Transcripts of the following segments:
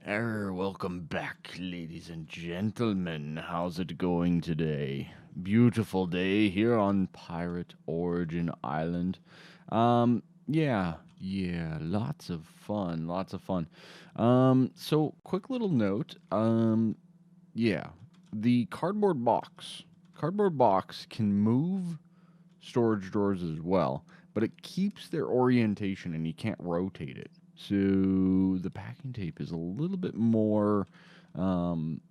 Welcome back, ladies and gentlemen. How's it going today? Beautiful day here on Pirate Origin Island. Yeah, lots of fun, lots of fun. So quick little note. Yeah, the cardboard box can move storage drawers as well, but it keeps their orientation and you can't rotate it. So the packing tape is a little bit more um,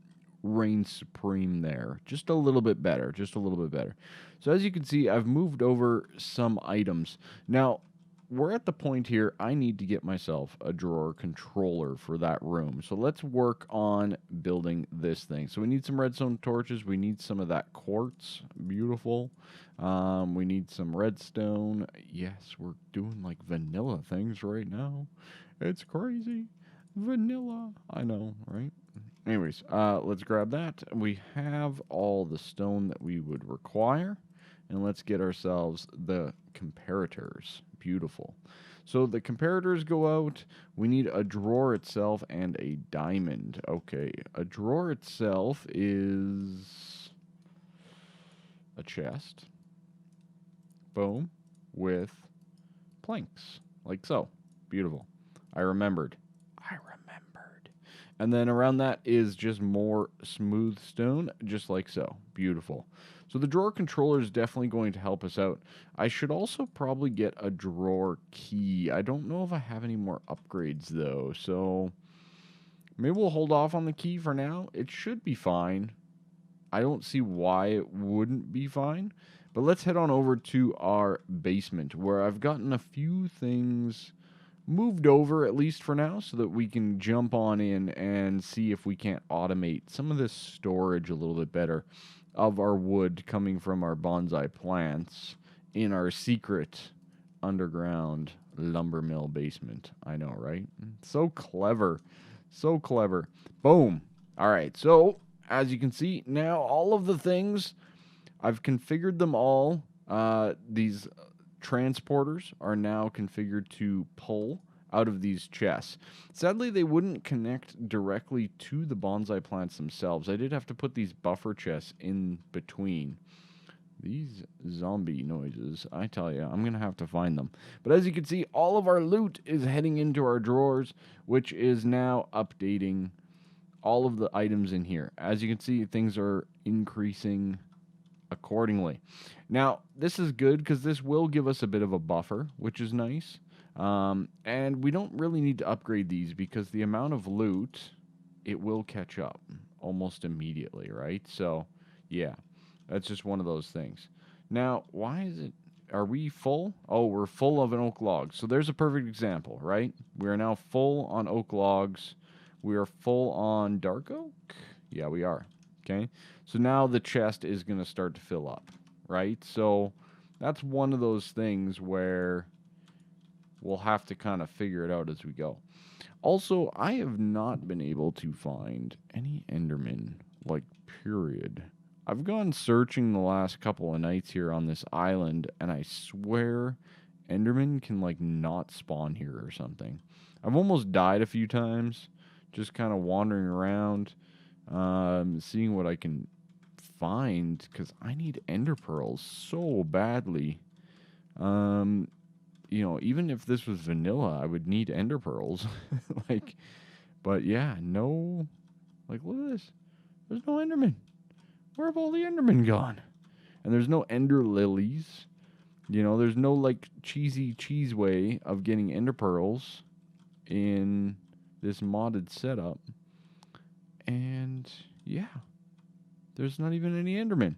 reigns supreme there. Just a little bit better. Just a little bit better. So as you can see, I've moved over some items. Now, we're at the point here, I need to get myself a drawer controller for that room. So let's work on building this thing. So we need some redstone torches. We need some of that quartz. Beautiful. We need some redstone. Yes, we're doing like vanilla things right now. It's crazy. Vanilla. I know, right? Anyways, let's grab that. We have all the stone that we would require. And let's get ourselves the comparators. Beautiful. So the comparators go out. We need a drawer itself and a diamond. Okay, a drawer itself is a chest. Boom. With planks. Like so. Beautiful. I remembered. And then around that is just more smooth stone, just like so. Beautiful. So the drawer controller is definitely going to help us out. I should also probably get a drawer key. I don't know if I have any more upgrades though, so maybe we'll hold off on the key for now. It should be fine. I don't see why it wouldn't be fine. But let's head on over to our basement where I've gotten a few things moved over, at least for now, so that we can jump on in and see if we can't automate some of this storage a little bit better of our wood coming from our bonsai plants in our secret underground lumber mill basement. I know, right? So clever. So clever. Boom. All right. So, as you can see, now all of the things, I've configured them all. These transporters are now configured to pull out of these chests. Sadly, they wouldn't connect directly to the bonsai plants themselves. I did have to put these buffer chests in between. These zombie noises, I tell you, I'm going to have to find them. But as you can see, all of our loot is heading into our drawers, which is now updating all of the items in here. As you can see, things are increasing accordingly. Now, this is good because this will give us a bit of a buffer, which is nice. And we don't really need to upgrade these because the amount of loot, it will catch up almost immediately, right? So, yeah, that's just one of those things. Now, why is it... Are we full? Oh, we're full of an oak log. So there's a perfect example, right? We are now full on oak logs. We are full on dark oak? Yeah, we are. Okay. So now the chest is going to start to fill up, right? So that's one of those things where we'll have to kind of figure it out as we go. Also, I have not been able to find any Enderman, like, period. I've gone searching the last couple of nights here on this island, and I swear Enderman can, like, not spawn here or something. I've almost died a few times, just kind of wandering around, seeing what I can find, because I need ender pearls so badly. Even if this was vanilla, I would need ender pearls. like, but yeah, no. Like, look at this. There's no Enderman. Where have all the Endermen gone? And there's no ender lilies. There's no, like, cheesy cheese way of getting ender pearls in this modded setup. And, yeah. There's not even any Endermen.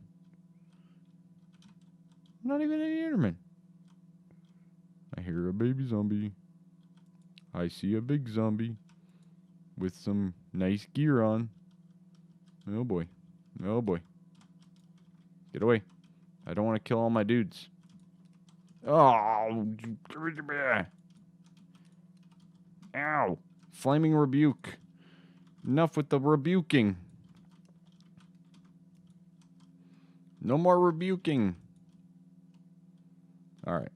Not even any Endermen. I hear a baby zombie. I see a big zombie with some nice gear on. Oh boy. Oh boy. Get away. I don't want to kill all my dudes. Oh. Ow. Flaming rebuke. Enough with the rebuking. No more rebuking. Alright.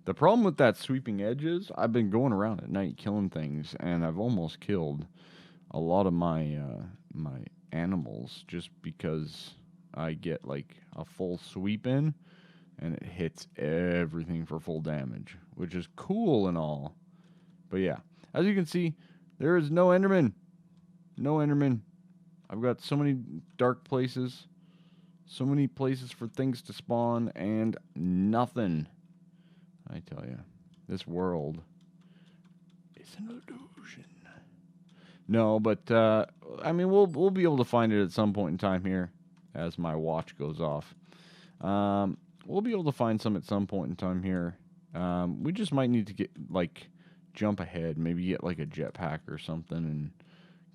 The problem with that sweeping edge is I've been going around at night killing things, and I've almost killed a lot of my animals just because I get like a full sweep in, and it hits everything for full damage, which is cool and all. But yeah, as you can see, there is no Enderman. No Enderman. I've got so many dark places, so many places for things to spawn, and nothing. I tell you, this world is an illusion. No, but I mean, we'll be able to find it at some point in time here, as my watch goes off. We'll be able to find some at some point in time here. We just might need to get like jump ahead, maybe get like a jetpack or something, and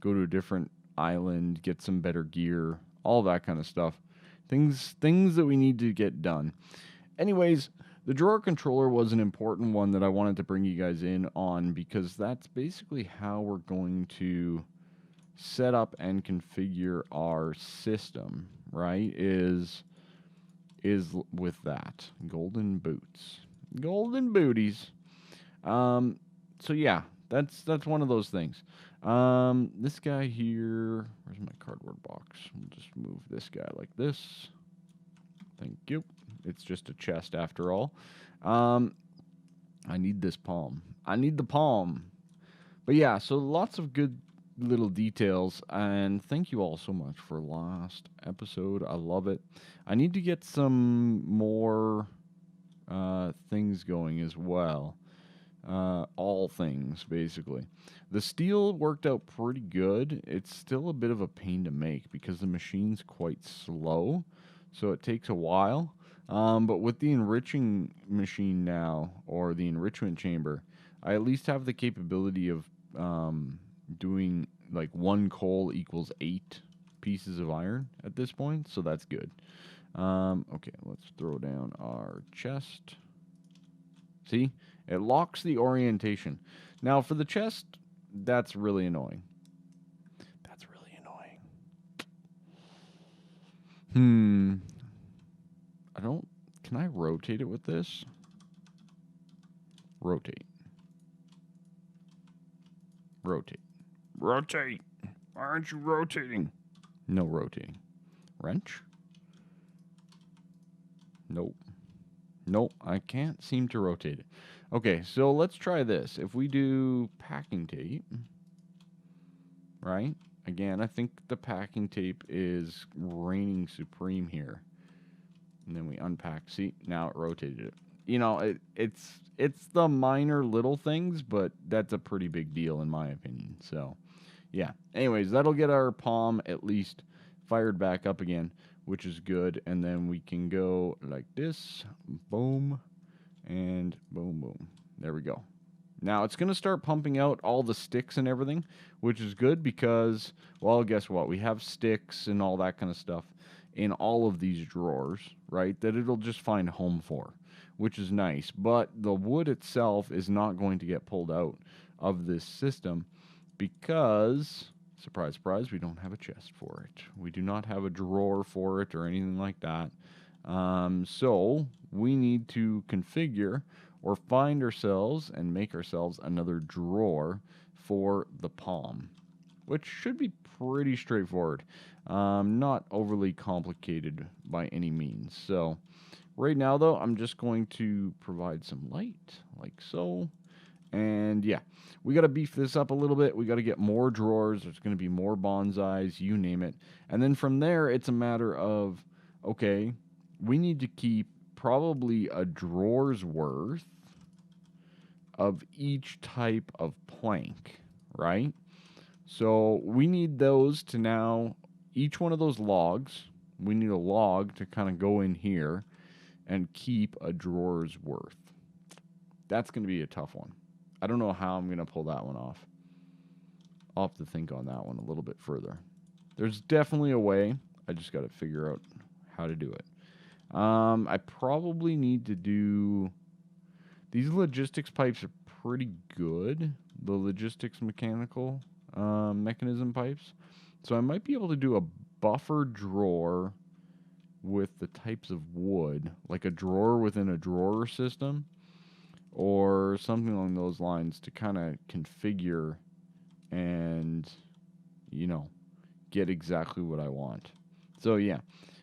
go to a different island, get some better gear, all that kind of stuff. Things that we need to get done. Anyways, the drawer controller was an important one that I wanted to bring you guys in on because that's basically how we're going to set up and configure our system, right? Is with that. Golden boots. Golden booties. So yeah, that's one of those things. This guy here, where's my cardboard box? We'll just move this guy like this. Thank you. It's just a chest after all. I need this palm. I need the palm. But yeah, so lots of good little details, and thank you all so much for last episode. I love it. I need to get some more things going as well. All things, basically. The steel worked out pretty good. It's still a bit of a pain to make because the machine's quite slow, so it takes a while. But with the enriching machine now, or the enrichment chamber, I at least have the capability of doing like 1 coal equals 8 pieces of iron at this point, so that's good. Okay, let's throw down our chest. See? It locks the orientation. Now, for the chest, that's really annoying. That's really annoying. I don't... Can I rotate it with this? Rotate. Rotate. Rotate! Why aren't you rotating? No rotating. Wrench? Nope. Nope, I can't seem to rotate it. Okay, so let's try this. If we do packing tape, right? Again, I think the packing tape is reigning supreme here. And then we unpack. See, now it rotated it. You know, it's the minor little things, but that's a pretty big deal in my opinion. So, yeah. Anyways, that'll get our palm at least fired back up again, which is good. And then we can go like this. Boom. And boom, boom. There we go. Now, it's going to start pumping out all the sticks and everything, which is good because, well, guess what? We have sticks and all that kind of stuff in all of these drawers, right, that it'll just find home for, which is nice. But the wood itself is not going to get pulled out of this system because, surprise, surprise, we don't have a chest for it. We do not have a drawer for it or anything like that. So we need to configure or find ourselves and make ourselves another drawer for the palm, which should be pretty straightforward. Not overly complicated by any means. So right now, though, I'm just going to provide some light like so. And yeah, we got to beef this up a little bit. We got to get more drawers. There's going to be more bonsais, you name it. And then from there, it's a matter of, okay, we need to keep probably a drawer's worth of each type of plank, right? So we need those to now, each one of those logs, we need a log to kind of go in here and keep a drawer's worth. That's going to be a tough one. I don't know how I'm going to pull that one off. I'll have to think on that one a little bit further. There's definitely a way. I just got to figure out how to do it. I probably need to do... These logistics pipes are pretty good. The logistics mechanical mechanism pipes. So I might be able to do a buffer drawer with the types of wood. Like a drawer within a drawer system. or something along those lines to kind of configure and, you know, get exactly what I want. So yeah,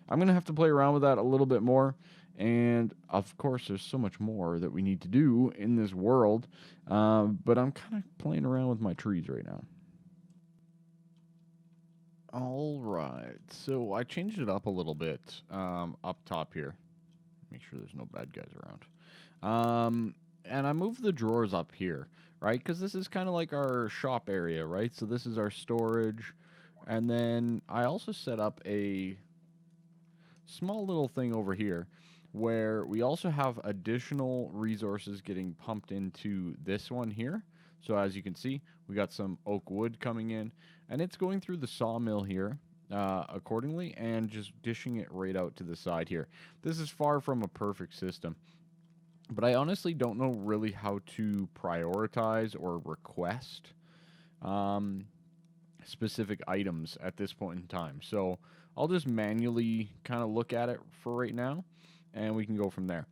I'm going to have to play around with that a little bit more. And of course, there's so much more that we need to do in this world. But I'm kind of playing around with my trees right now. All right. So I changed it up a little bit up top here. Make sure there's no bad guys around. And I moved the drawers up here, right? Because this is kind of like our shop area, right? So this is our storage. And then I also set up a small little thing over here where we also have additional resources getting pumped into this one here. So as you can see, we got some oak wood coming in, and it's going through the sawmill here accordingly and just dishing it right out to the side here. This is far from a perfect system, but I honestly don't know really how to prioritize or request um, specific items at this point in time. So I'll just manually kind of look at it for right now, and we can go from there.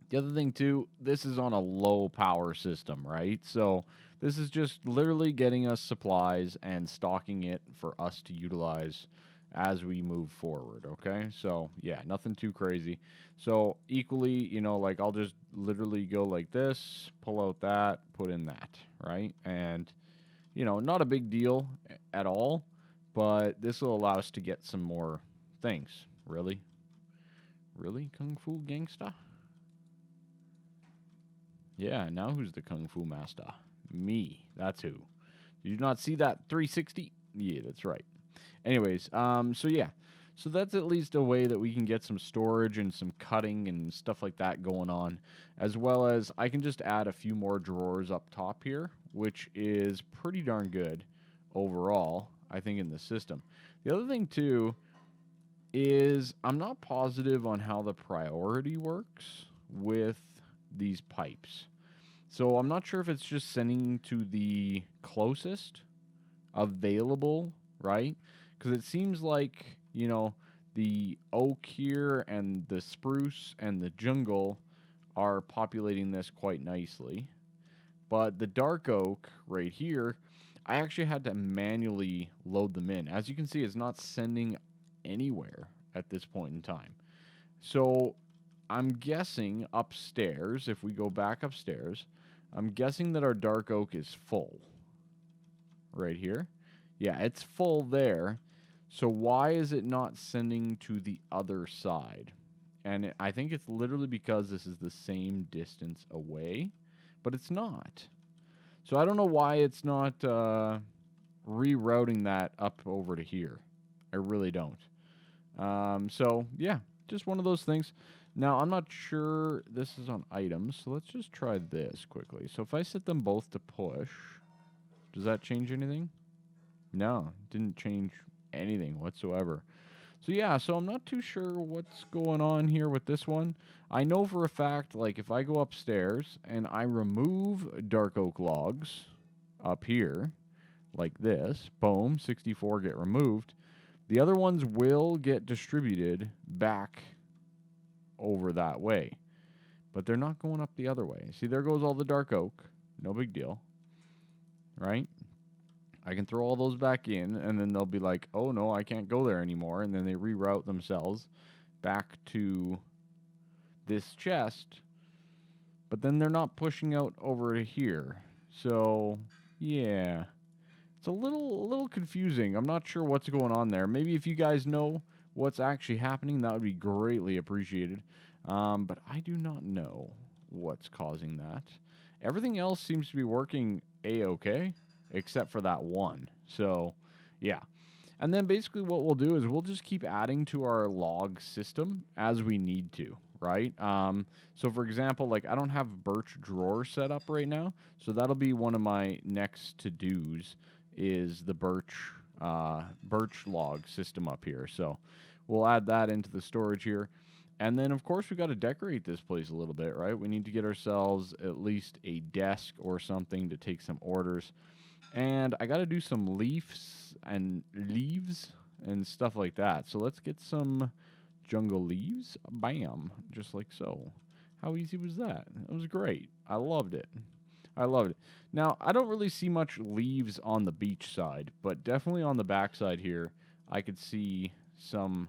The other thing, too, this is on a low power system, right? So this is just literally getting us supplies and stocking it for us to utilize as we move forward, okay? So, yeah, nothing too crazy. So, equally, you know, like I'll just literally go like this, pull out that, put in that, right? And, you know, not a big deal at all, but this will allow us to get some more things. Really? Really, Kung Fu Gangsta? Yeah, now who's the Kung Fu Master? Me. That's who. Did you not see that 360? Yeah, that's right. Anyways, so yeah. So that's at least a way that we can get some storage and some cutting and stuff like that going on. As well as I can just add a few more drawers up top here, which is pretty darn good overall, I think, in the system. The other thing, too, is I'm not positive on how the priority works with these pipes. So I'm not sure if it's just sending to the closest available, right? Because it seems like, you know, the oak here and the spruce and the jungle are populating this quite nicely. But the dark oak right here, I actually had to manually load them in. As you can see, it's not sending anywhere at this point in time. So I'm guessing upstairs, if we go back upstairs, I'm guessing that our dark oak is full. Right here. Yeah, it's full there. So why is it not sending to the other side? And I think it's literally because this is the same distance away, but it's not. So I don't know why it's not rerouting that up over to here. I really don't. So, yeah, just one of those things. Now, I'm not sure this is on items, so let's just try this quickly. So if I set them both to push, does that change anything? No, didn't change anything whatsoever. So yeah, so I'm not too sure what's going on here with this one. I know for a fact, like if I go upstairs and I remove dark oak logs up here, like this, boom, 64 get removed, the other ones will get distributed back over that way. But they're not going up the other way. See, there goes all the dark oak. No big deal. Right? I can throw all those back in, and then they'll be like, oh, no, I can't go there anymore. And then they reroute themselves back to this chest. But then they're not pushing out over to here. So, yeah. It's a little confusing. I'm not sure what's going on there. Maybe if you guys know what's actually happening, that would be greatly appreciated. But I do not know what's causing that. Everything else seems to be working A-okay, except for that one. So, yeah. And then basically what we'll do is we'll just keep adding to our log system as we need to, right? So, for example, like I don't have birch drawer set up right now, so that'll be one of my next to-dos is the birch log system up here. So we'll add that into the storage here. And then, of course, we got to decorate this place a little bit, right? We need to get ourselves at least a desk or something to take some orders. And I got to do some leaves and stuff like that. So let's get some jungle leaves. Bam. Just like so. How easy was that? It was great. I loved it. I loved it. Now, I don't really see much leaves on the beach side, but definitely on the back side here, I could see some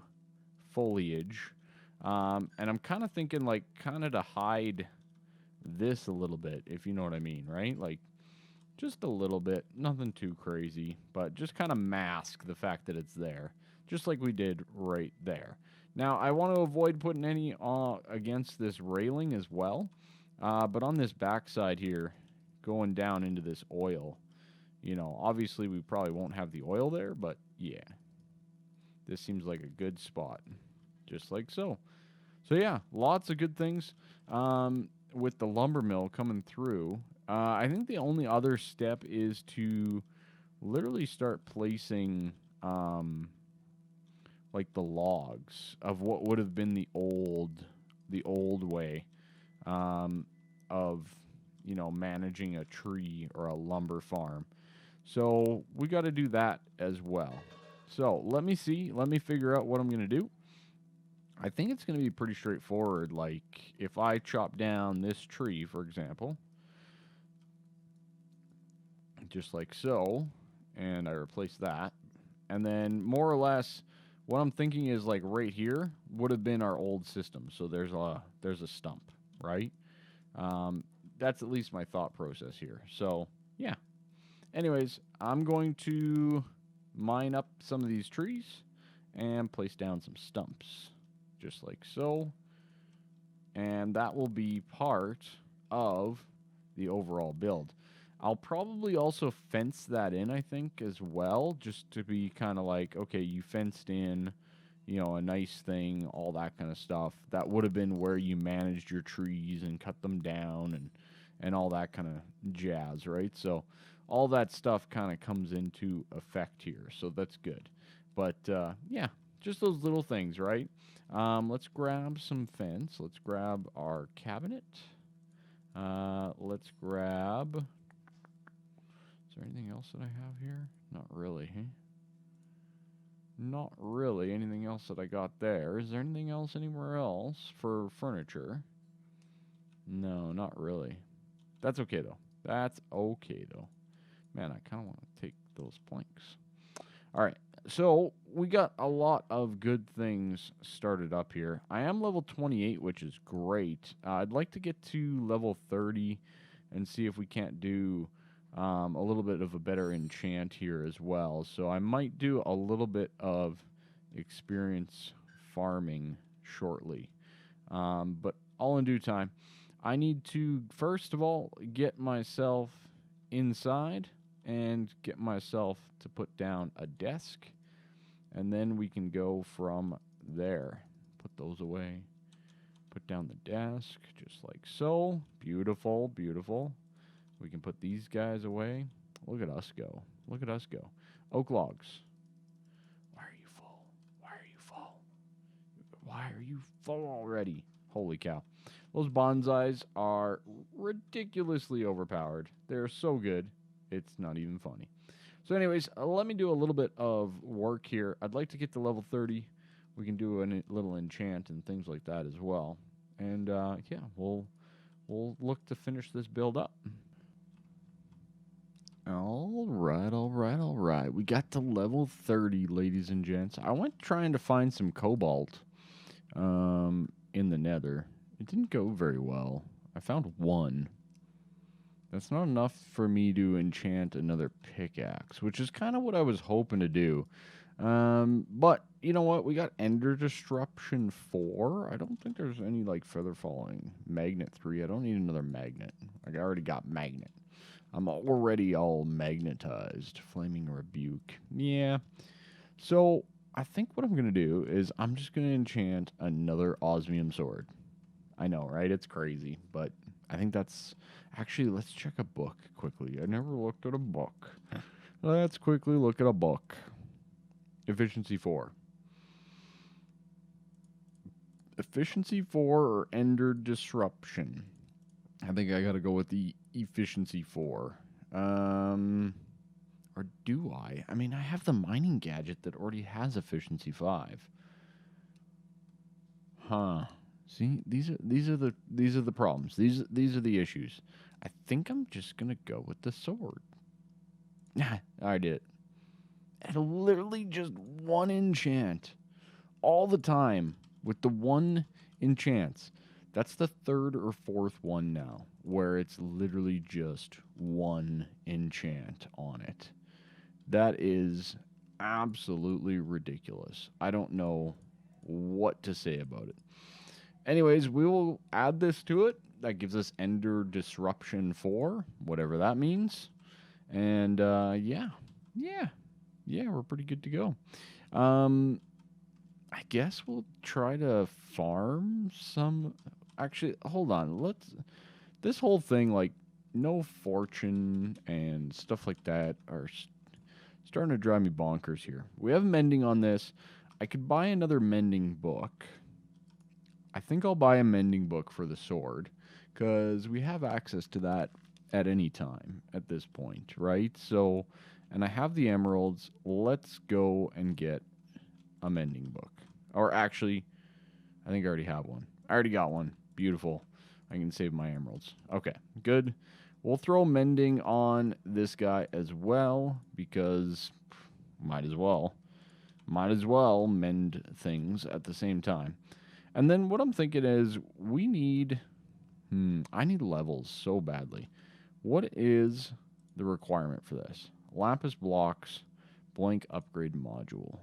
foliage. And I'm kind of thinking, like, kind of to hide this a little bit, if you know what I mean, right? Like, just a little bit. Nothing too crazy, but just kind of mask the fact that it's there, just like we did right there. Now, I want to avoid putting any against this railing as well, but on this backside here, going down into this oil, you know, obviously we probably won't have the oil there, but yeah, this seems like a good spot, just like so. So yeah, lots of good things with the lumber mill coming through. I think the only other step is to literally start placing like the logs of what would have been the old way of, you know, managing a tree or a lumber farm. So we got to do that as well. So let me see. Let me figure out what I'm going to do. I think it's going to be pretty straightforward. Like if I chop down this tree, for example, just like so, and I replace that, and then more or less what I'm thinking is like right here would have been our old system. So there's a stump, right? That's at least my thought process here. So yeah. Anyways, I'm going to mine up some of these trees and place down some stumps, just like so. And that will be part of the overall build. I'll probably also fence that in, I think, as well, just to be kind of like, okay, you fenced in, you know, a nice thing, all that kind of stuff. That would have been where you managed your trees and cut them down and all that kind of jazz, right? So all that stuff kind of comes into effect here, so that's good. But yeah, just those little things, right? Let's grab some fence. Let's grab our cabinet. Let's grab... Is there anything else that I have here? Not really, huh? Not really anything else that I got there. Is there anything else anywhere else for furniture? No, not really. That's okay, though. That's okay, though. Man, I kind of want to take those planks. All right, so we got a lot of good things started up here. I am level 28, which is great. I'd like to get to level 30 and see if we can't do a little bit of a better enchant here as well. So I might do a little bit of experience farming shortly, but all in due time. I need to, first of all, get myself inside and get myself to put down a desk, and then we can go from there. Put those away. Put down the desk, just like so. Beautiful, beautiful. We can put these guys away. Look at us go. Look at us go. Oak logs. Why are you full? Why are you full? Why are you full already? Holy cow. Those bonsais are ridiculously overpowered. They're so good, it's not even funny. So anyways, let me do a little bit of work here. I'd like to get to level 30. We can do a little enchant and things like that as well. And yeah, we'll look to finish this build up. All right. We got to level 30, ladies and gents. I went trying to find some cobalt in the nether. It didn't go very well. I found one. That's not enough for me to enchant another pickaxe, which is kind of what I was hoping to do. But, you know what? We got Ender Disruption 4. I don't think there's any, like, feather falling. Magnet 3. I don't need another magnet. Like, I already got magnet. I'm already all magnetized. Flaming Rebuke. Yeah. So, I think what I'm going to do is I'm just going to enchant another osmium sword. I know, right? It's crazy, but I think that's... Actually, let's check a book quickly. I never looked at a book. Let's quickly look at a book. Efficiency 4. Efficiency 4 or Ender Disruption. I think I gotta go with the Efficiency 4. Or do I? I mean, I have the mining gadget that already has Efficiency 5. Huh. See, these are the problems. These are the issues. I think I'm just gonna go with the sword. I did it. And literally just one enchant all the time with the one enchants. That's the third or fourth one now where it's literally just one enchant on it. That is absolutely ridiculous. I don't know what to say about it. Anyways, we will add this to it. That gives us Ender Disruption 4, whatever that means. And yeah, we're pretty good to go. I guess we'll try to farm some. Actually, hold on. This whole thing, like, no fortune and stuff like that, are starting to drive me bonkers here. We have mending on this. I could buy another mending book. I think I'll buy a mending book for the sword, because we have access to that at any time at this point, right? So, and I have the emeralds. Let's go and get a mending book. Or actually, I think I already have one. I already got one. Beautiful. I can save my emeralds. Okay, good. We'll throw mending on this guy as well, because might as well mend things at the same time. And then what I'm thinking is we need... I need levels so badly. What is the requirement for this? Lapis blocks, blank upgrade module,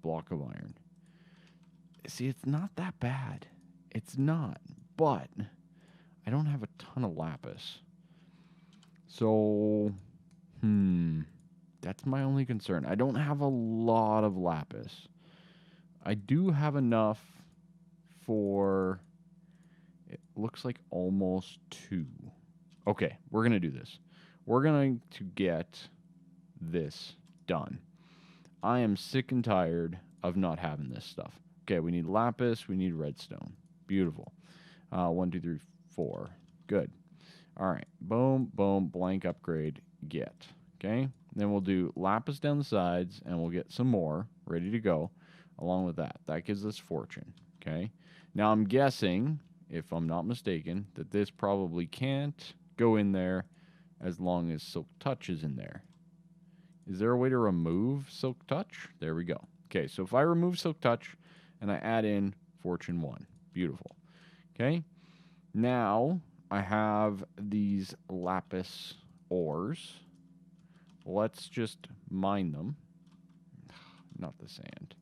block of iron. See, it's not that bad. It's not. But I don't have a ton of lapis. So, that's my only concern. I don't have a lot of lapis. I do have enough for... It looks like almost 2. Okay, we're going to do this. We're going to get this done. I am sick and tired of not having this stuff. Okay, we need lapis. We need redstone. Beautiful. 1, 2, 3, 4. Good. All right. Boom, boom, blank upgrade, get. Okay? Then we'll do lapis down the sides, and we'll get some more ready to go along with that. That gives us fortune. Okay? Now, I'm guessing, if I'm not mistaken, that this probably can't go in there as long as Silk Touch is in there. Is there a way to remove Silk Touch? There we go. Okay, so if I remove Silk Touch and I add in Fortune 1. Beautiful. Okay? Now, I have these lapis ores. Let's just mine them. Not the sand.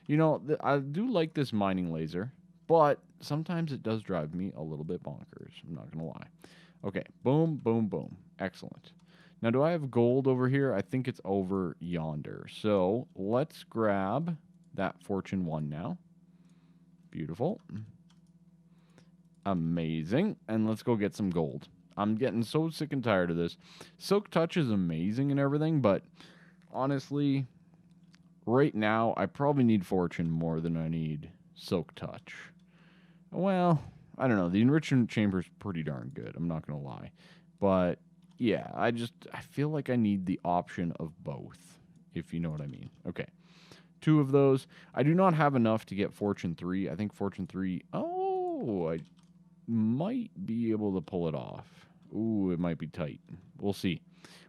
You know, I do like this mining laser, but sometimes it does drive me a little bit bonkers. I'm not going to lie. Okay, boom, boom, boom. Excellent. Now, do I have gold over here? I think it's over yonder. So, let's grab that Fortune 1 now. Beautiful. Amazing. And let's go get some gold. I'm getting so sick and tired of this. Silk Touch is amazing and everything, but honestly, right now, I probably need Fortune more than I need Silk Touch. Well, I don't know. The enrichment chamber is pretty darn good. I'm not going to lie. But, yeah, I feel like I need the option of both, if you know what I mean. Okay. 2 of those. I do not have enough to get Fortune 3. I think Fortune 3... Oh, I might be able to pull it off. Ooh, it might be tight. We'll see.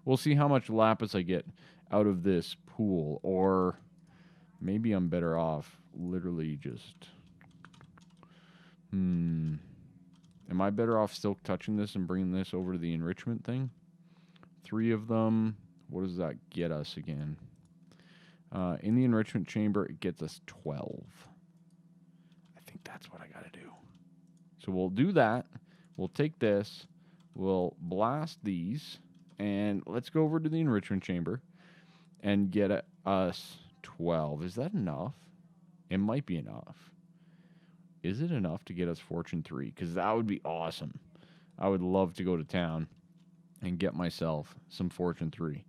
We'll see how much lapis I get out of this pool. Or maybe I'm better off literally just... Am I better off still touching this and bringing this over to the enrichment thing? 3 of them. What does that get us again? In the enrichment chamber, it gets us 12. I think that's what I got to do. So we'll do that. We'll take this. We'll blast these. And let's go over to the enrichment chamber and get us 12. Is that enough? It might be enough. Is it enough to get us Fortune 3? Because that would be awesome. I would love to go to town and get myself some Fortune 3.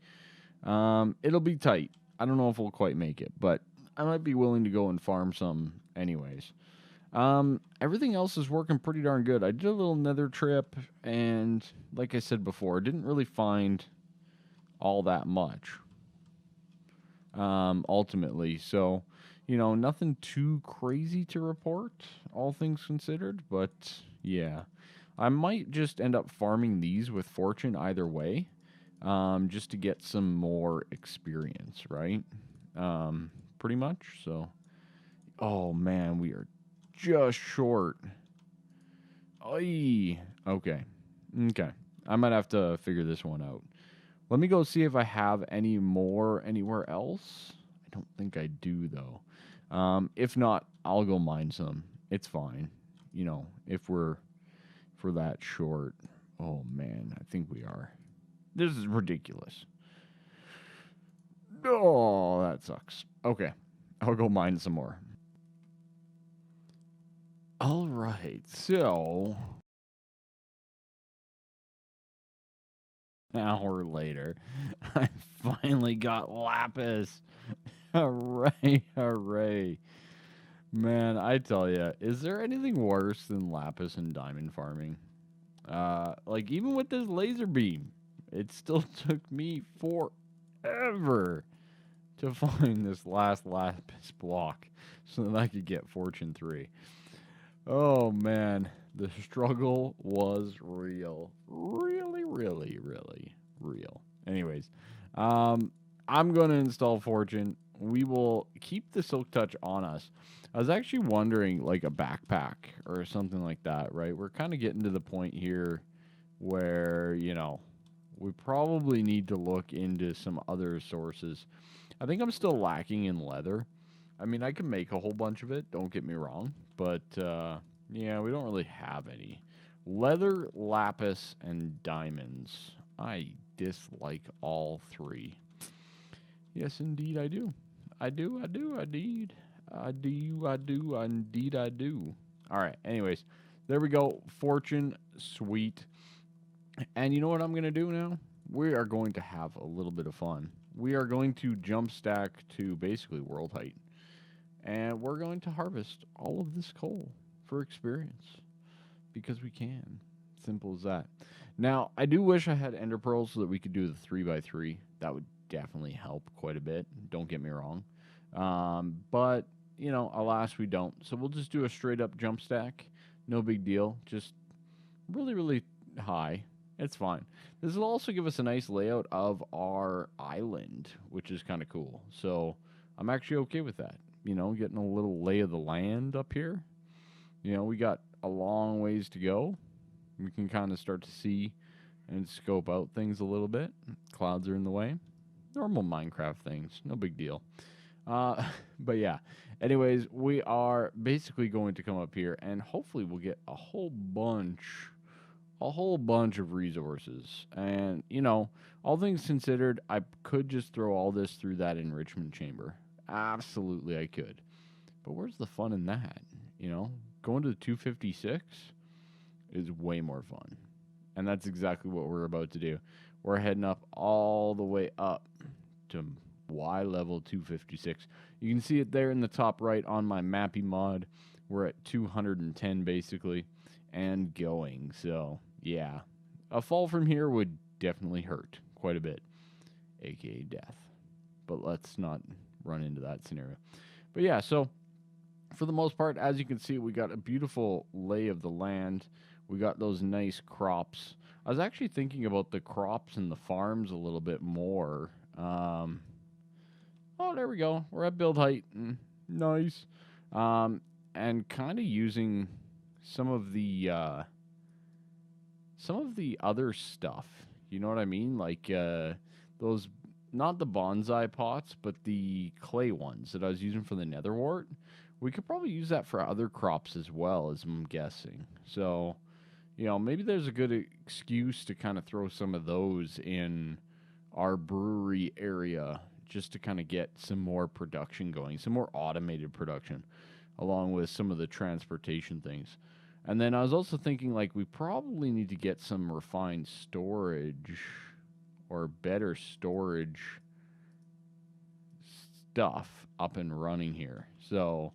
It'll be tight. I don't know if we'll quite make it, but I might be willing to go and farm some anyways. Everything else is working pretty darn good. I did a little nether trip, and like I said before, didn't really find all that much ultimately. So, You know, nothing too crazy to report, all things considered, but yeah. I might just end up farming these with fortune either way, just to get some more experience, right? Pretty much. So, oh man, we are just short. Oy. Okay. Okay. I might have to figure this one out. Let me go see if I have any more anywhere else. I don't think I do though. If not, I'll go mine some. It's fine. You know, if we're for that short. Oh man, I think we are. This is ridiculous. Oh, that sucks. Okay. I'll go mine some more. All right. So, an hour later, I finally got Lapis. Hooray, hooray. Man, I tell you, is there anything worse than Lapis and diamond farming? Like, even with this laser beam, it still took me forever to find this last Lapis block so that I could get Fortune 3. Oh, man. The struggle was real. Really, really, really real. Anyways, I'm going to install Fortune. We will keep the Silk Touch on us. I was actually wondering, like, a backpack or something like that, right? We're kind of getting to the point here where, you know, we probably need to look into some other sources. I think I'm still lacking in leather. I mean, I can make a whole bunch of it, don't get me wrong, but yeah, we don't really have any. Leather, lapis, and diamonds. I dislike all three. Yes, indeed, I do. I do, I do, I did. I do, I do, indeed, I do. All right, anyways, there we go. Fortune, sweet. And you know what I'm going to do now? We are going to have a little bit of fun. We are going to jump stack to basically world height. And we're going to harvest all of this coal for experience because we can. Simple as that. Now, I do wish I had ender pearls so that we could do the 3x3. That would definitely help quite a bit. Don't get me wrong. But, you know, alas, we don't. So we'll just do a straight up jump stack. No big deal. Just really, really high. It's fine. This will also give us a nice layout of our island, which is kind of cool. So I'm actually okay with that. You know, getting a little lay of the land up here. You know, we got a long ways to go. We can kind of start to see and scope out things a little bit. Clouds are in the way. Normal Minecraft things. No big deal. But yeah. Anyways, we are basically going to come up here and hopefully we'll get a whole bunch of resources. And, you know, all things considered, I could just throw all this through that enrichment chamber. Absolutely, I could. But where's the fun in that? You know, going to the 256 is way more fun. And that's exactly what we're about to do. We're heading up all the way up to Y level 256. You can see it there in the top right on my Mappy mod. We're at 210 basically and going. So, yeah. A fall from here would definitely hurt quite a bit, aka death. But let's not run into that scenario. But yeah, so for the most part, as you can see, we got a beautiful lay of the land. We got those nice crops. I was actually thinking about the crops and the farms a little bit more. Oh, there we go. We're at build height. Nice. And kind of using some of the other stuff. You know what I mean? Like those, not the bonsai pots, but the clay ones that I was using for the nether wart. We could probably use that for other crops as well, as I'm guessing. So, you know, maybe there's a good excuse to kind of throw some of those in our brewery area just to kind of get some more production going, some more automated production, along with some of the transportation things. And then I was also thinking, like, we probably need to get some refined storage or better storage stuff up and running here. So,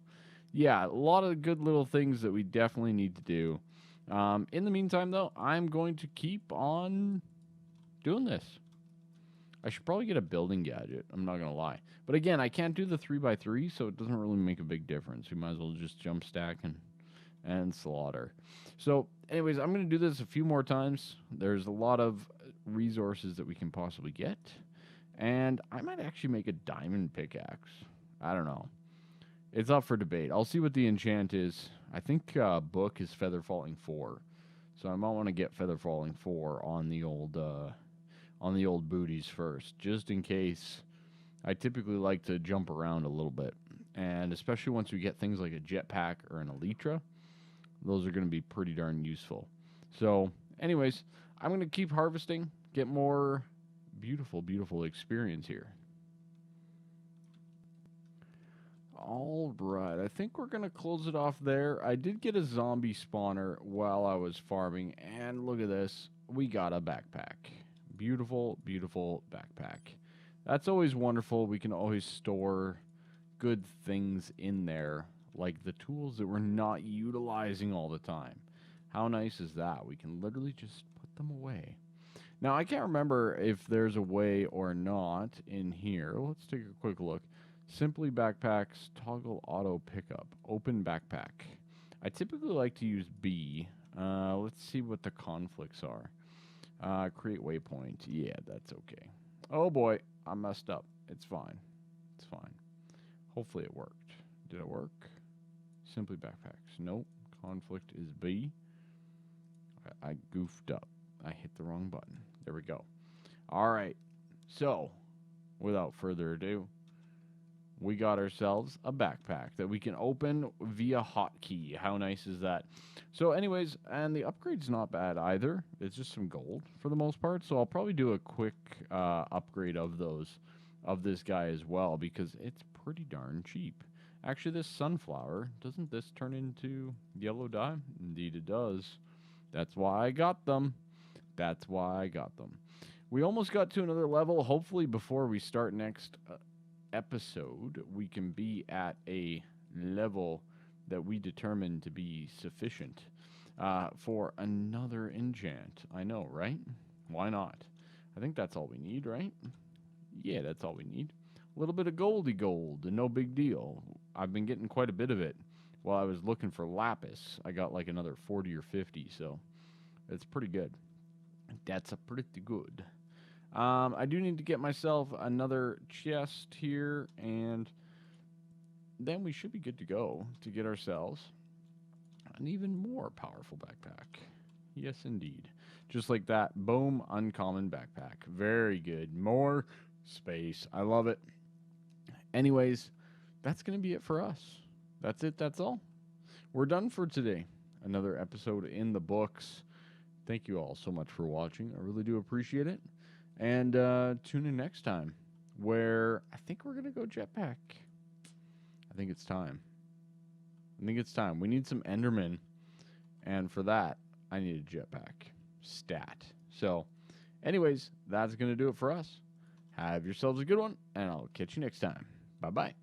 yeah, a lot of good little things that we definitely need to do. In the meantime, though, I'm going to keep on doing this. I should probably get a building gadget. I'm not going to lie. But again, I can't do the 3x3, so it doesn't really make a big difference. We might as well just jump stack and slaughter. So, anyways, I'm going to do this a few more times. There's a lot of resources that we can possibly get. And I might actually make a diamond pickaxe. I don't know. It's up for debate. I'll see what the enchant is. I think book is feather falling 4. So I might want to get feather falling 4 on the old booties first, just in case. I typically like to jump around a little bit, and especially once we get things like a jetpack or an elytra, those are going to be pretty darn useful. So, anyways, I'm going to keep harvesting, get more beautiful, beautiful experience here. All right, I think we're going to close it off there. I did get a zombie spawner while I was farming, and look at this. We got a backpack. Beautiful, beautiful backpack. That's always wonderful. We can always store good things in there, like the tools that we're not utilizing all the time. How nice is that? We can literally just put them away. Now, I can't remember if there's a way or not in here. Let's take a quick look. Simply backpacks, toggle auto pickup, open backpack. I typically like to use B. Let's see what the conflicts are. Create waypoint. Yeah, that's okay. Oh boy, I messed up. It's fine. It's fine. Hopefully it worked. Did it work? Simply backpacks. Nope. Conflict is B. I goofed up. I hit the wrong button. There we go. All right. So, without further ado, we got ourselves a backpack that we can open via hotkey. How nice is that? So anyways, and the upgrade's not bad either. It's just some gold for the most part. So I'll probably do a quick upgrade of this guy as well, because it's pretty darn cheap. Actually, this sunflower, doesn't this turn into yellow dye? Indeed it does. That's why I got them. That's why I got them. We almost got to another level. Hopefully before we start next episode, we can be at a level that we determine to be sufficient for another enchant. I know, right? Why not? I think that's all we need, right? Yeah, that's all we need. A little bit of goldy gold, no big deal. I've been getting quite a bit of it while I was looking for Lapis. I got like another 40 or 50, so it's pretty good. That's a pretty good. I do need to get myself another chest here, and then we should be good to go to get ourselves an even more powerful backpack. Yes, indeed. Just like that. Boom, uncommon backpack. Very good. More space. I love it. Anyways, that's going to be it for us. That's it. That's all. We're done for today. Another episode in the books. Thank you all so much for watching. I really do appreciate it. And tune in next time, where I think we're going to go jetpack. I think it's time. We need some Enderman. And for that, I need a jetpack. Stat. So, anyways, that's going to do it for us. Have yourselves a good one, and I'll catch you next time. Bye-bye.